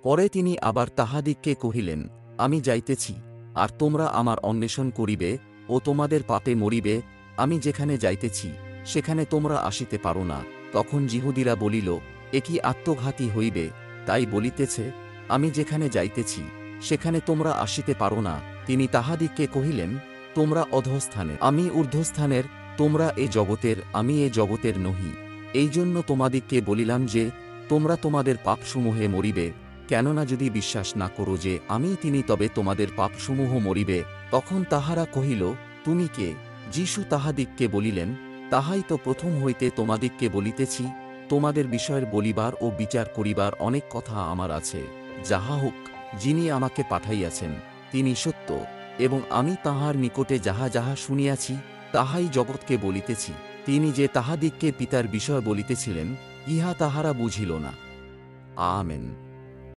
পরে তিনি আবার তাহাদিগকে কহিলেন, আমি যাইতেছি, আর তোমরা আমার অন্বেষণ করিবে ও তোমাদের পাপে মরিবে। আমি যেখানে যাইতেছি সেখানে তোমরা আসিতে পারো না। তখন যিহুদীরা বলিল, এ কি আত্মঘাতী হইবে? তাই বলিতেছে, আমি যেখানে যাইতেছি সেখানে তোমরা আসিতে পারো না। তিনি তাহাদিগকে কহিলেন, তোমরা অধঃস্থানে, আমি ঊর্ধ্বস্থানের। তোমরা এ জগতের, আমি এ জগতের নহি। এই জন্য তোমাদিগকে বলিলাম যে, তোমরা তোমাদের পাপসমূহে মরিবে। কেননা যদি বিশ্বাস না করো যে আমিই তিনি, তবে তোমাদের পাপসমূহ মরিবে। তখন তাহারা কহিল, তুমি কে? যীশু তাহাদিগকে বলিলেন, তাহাই তো প্রথম হইতে তোমাদিগকে বলিতেছি, তোমাদের বিষয়ের বলিবার ও বিচার করিবার অনেক কথা আমার আছে। যাহা হোক, যিনি আমাকে পাঠাইয়াছেন তিনি সত্য, এবং আমি তাঁহার নিকটে যাহা যাহা শুনিয়াছি তাহাই জগৎকে বলিতেছি। তিনি যে তাহাদিগকে পিতার বিষয় বলিতেছিলেন, ইহা তাহারা বুঝিল না। আমেন।